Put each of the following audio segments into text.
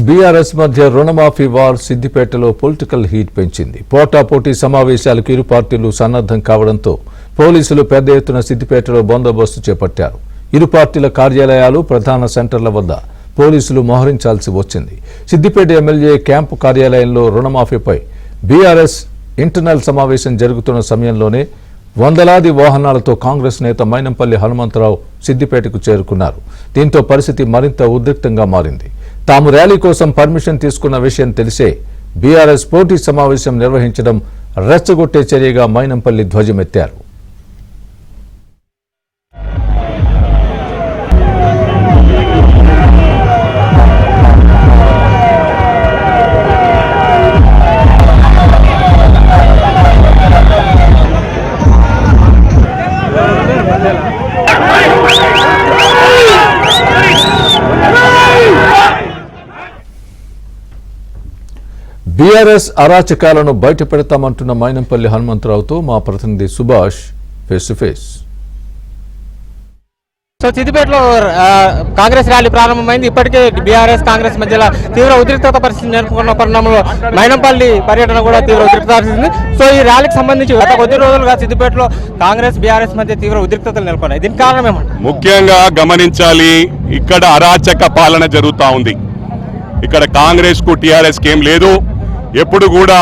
BRS మధ్య రుణమాఫీ war సిద్దిపేటలో పొలిటికల్ హీట్ పెంచింది. పోటాపోటీ సమావేశాలకు ఇరు పార్టీలు సన్నద్ధం కావడంతో పోలీసులు పెద్ద ఎత్తున సిద్దిపేటలో బందోబస్తు చేపట్టారు. ఇరు పార్టీల కార్యాలయాలు, ప్రధాన సెంటర్ల వద్ద పోలీసులు మోహరించాల్సి వచ్చింది. సిద్దిపేట ఎమ్మెల్యే క్యాంపు కార్యాలయంలో రుణమాఫీపై బీఆర్ఎస్ ఇంటర్నల్ సమావేశం జరుగుతున్న సమయంలోనే వందలాది వాహనాలతో కాంగ్రెస్ నేత మైనంపల్లి హనుమంతరావు సిద్దిపేటకు చేరుకున్నారు. దీంతో పరిస్థితి మరింత ఉద్రిక్తంగా మారింది. తాము ర్యాలీ కోసం పర్మిషన్ తీసుకున్న విషయం తెలిసే బీఆర్ఎస్ పోటీ సమావేశం నిర్వహించడం రెచ్చగొట్టే చర్యగా మైనంపల్లి ధ్వజమెత్తారు. బీఆర్ఎస్ అరాచకాలను బయటపెడతామంటున్న మైనంపల్లి హనుమంతరావుతో మా ప్రతినిధి Subhash face to face. So సిద్దిపేటలో కాంగ్రెస్ ర్యాలీ ప్రారంభమైంది. ఇప్పటికే బీఆర్ఎస్ కాంగ్రెస్ మధ్యలో తీవ్ర ఉద్రిక్తత పరిస్థితి నెలకొన్న పరిణామంలో మైనంపల్లి పర్యటన కూడా తీవ్ర ఉద్రిక్తత పరిస్థితి. సో ఈ ర్యాలీకి సంబంధించి గత కొద్ది రోజులుగా సిద్దిపేటలో కాంగ్రెస్ బీఆర్ఎస్ మధ్య తీవ్ర ఉద్రిక్తతలు నెలకొన్నాయి. దీనికి కారణం ఏమంటారు? ముఖ్యంగా గమనించాలి, ఇక్కడ అరాచక పాలన జరుగుతూ ఉంది. ఇక్కడ కాంగ్రెస్ కు టీఆర్ఎస్ కి ఏం లేదు. ఎప్పుడు కూడా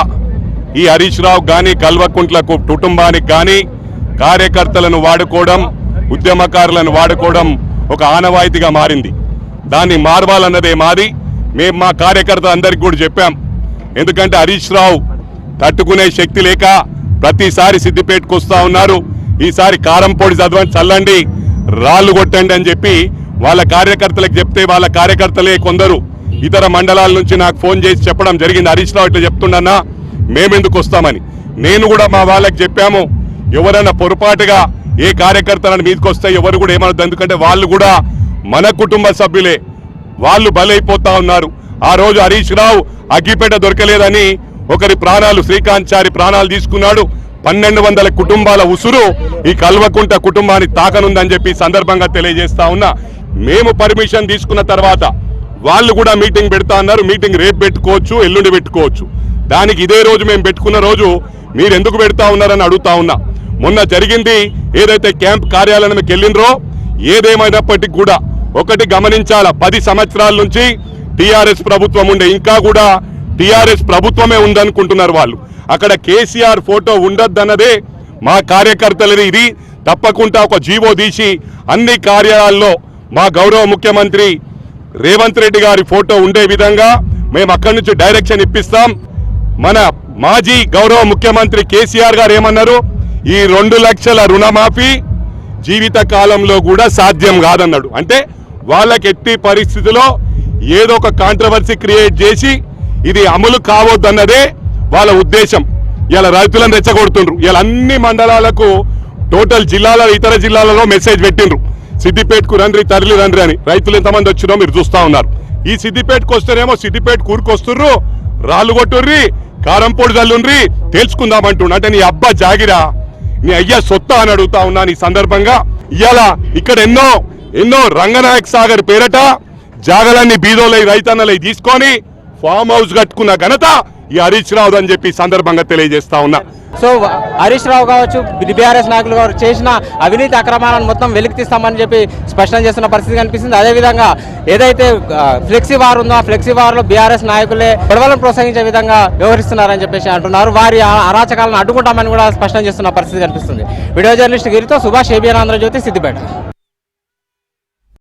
ఈ హరీష్ రావు కానీ, కల్వకుంట్ల కుటుంబానికి కానీ కార్యకర్తలను వాడుకోవడం, ఉద్యమకారులను వాడుకోవడం ఒక ఆనవాయితీగా మారింది. దాన్ని మార్వాలన్నదే మాది. మేము మా కార్యకర్తలు అందరికి కూడా చెప్పాం. ఎందుకంటే హరీష్ రావు తట్టుకునే శక్తి లేక ప్రతిసారి సిద్దిపేటకు వస్తూ ఉన్నారు. ఈసారి కారం పొడి చల్లండి, రాళ్లు కొట్టండి అని చెప్పి వాళ్ళ కార్యకర్తలకు చెప్తే వాళ్ళ కార్యకర్తలే కొందరు ఇతర మండలాల నుంచి నాకు ఫోన్ చేసి చెప్పడం జరిగింది. హరీష్ రావు ఇట్లా చెప్తున్నా మేమెందుకు వస్తామని. నేను కూడా మా వాళ్ళకి చెప్పాము, ఎవరైనా పొరపాటుగా ఏ కార్యకర్తలను మీదకి వస్తే ఎవరు కూడా ఏమనద్దు. ఎందుకంటే వాళ్ళు కూడా మన కుటుంబ సభ్యులే, వాళ్ళు బలైపోతా ఉన్నారు. ఆ రోజు హరీష్ రావు అగ్గిపేట దొరకలేదని ఒకరి ప్రాణాలు, శ్రీకాంత్ చారి ప్రాణాలు తీసుకున్నాడు. 1200 కుటుంబాల ఉసురు ఈ కల్వకుంట కుటుంబాన్ని తాకనుందని చెప్పి సందర్భంగా తెలియజేస్తా ఉన్నా. మేము పర్మిషన్ తీసుకున్న తర్వాత వాళ్ళు కూడా మీటింగ్ పెడతా అన్నారు. మీటింగ్ రేపు పెట్టుకోవచ్చు, ఎల్లుండి పెట్టుకోవచ్చు. దానికి ఇదే రోజు మేము పెట్టుకున్న రోజు మీరు ఎందుకు పెడతా ఉన్నారని అడుగుతా ఉన్నా. మొన్న జరిగింది ఏదైతే క్యాంప్ కార్యాలయానికి వెళ్ళినరో, ఏదేమైనప్పటికీ కూడా ఒకటి గమనించాల, 10 సంవత్సరాల నుంచి టీఆర్ఎస్ ప్రభుత్వం ఉండే, ఇంకా కూడా టీఆర్ఎస్ ప్రభుత్వమే ఉందనుకుంటున్నారు వాళ్ళు. అక్కడ కేసీఆర్ ఫోటో ఉండద్దన్నదే మా కార్యకర్తలది. ఇది తప్పకుండా ఒక జీవో తీసి అన్ని కార్యాలయాల్లో మా గౌరవ ముఖ్యమంత్రి రేవంత్ రెడ్డి గారి ఫోటో ఉండే విధంగా మేము అక్కడి నుంచి డైరెక్షన్ ఇప్పిస్తాం. మన మాజీ గౌరవ ముఖ్యమంత్రి కేసీఆర్ గారు ఏమన్నారు, ఈ 2 లక్షల రుణమాఫీ జీవిత కాలంలో కూడా సాధ్యం కాదన్నాడు. అంటే వాళ్ళకి ఎట్టి పరిస్థితిలో ఏదో ఒక కాంట్రవర్సీ క్రియేట్ చేసి ఇది అమలు కావద్దన్నదే వాళ్ళ ఉద్దేశం. ఇలా రైతులను రెచ్చగొడుతుండ్రు. ఇలా అన్ని మండలాలకు, టోటల్ జిల్లాల, ఇతర జిల్లాలలో మెసేజ్ పెట్టిండ్రు, సిద్దిపేటకు రండి, తరలి రండి అని. రైతులు ఎంతమంది వచ్చిరో మీరు చూస్తా ఉన్నారు. ఈ సిద్దిపేటకు వస్తేనేమో సిద్దిపేట కూరుకొస్తుర్రు, రాళ్ళు కొట్టుర్రి, కారం పొడి చల్లుండ్రి, తేల్చుకుందామంటుండ్రు. అంటే నీ అబ్బా జాగిరా, నీ అయ్యా సొత్తా అని అడుగుతా ఉన్నాను. ఈ సందర్భంగా ఇవాళ ఇక్కడ ఎన్నో రంగనాయక్ సాగర్ పేరట జాగలన్నీ బీదోలై రైతన్నలై తీసుకొని ఫామ్ హౌస్ కట్టుకున్న ఘనత ఈ హరీష్ రావు అని చెప్పి సందర్భంగా తెలియజేస్తా ఉన్నా. సో హరీష్ రావు కావచ్చు, బీఆర్ఎస్ నాయకులు కావచ్చు, చేసిన అవినీతి అక్రమాలను మొత్తం వెలికి తీస్తామని చెప్పి స్పష్టం చేస్తున్న పరిస్థితి కనిపిస్తుంది. అదేవిధంగా ఏదైతే ఫ్లెక్సీ వార్ ఉందో, ఆ ఫ్లెక్సీ వార్లో బీఆర్ఎస్ నాయకులే గొడవలను ప్రోత్సహించే విధంగా వ్యవహరిస్తున్నారని చెప్పేసి అంటున్నారు. వారి అరాచకాలను అడ్డుకుంటామని కూడా స్పష్టం చేస్తున్న పరిస్థితి కనిపిస్తుంది. వీడియో జర్నలిస్ట్ గిరితో సుభాష్, ఏబిఎన్ ఆంధ్రజ్యోతి, సిద్దిపేట.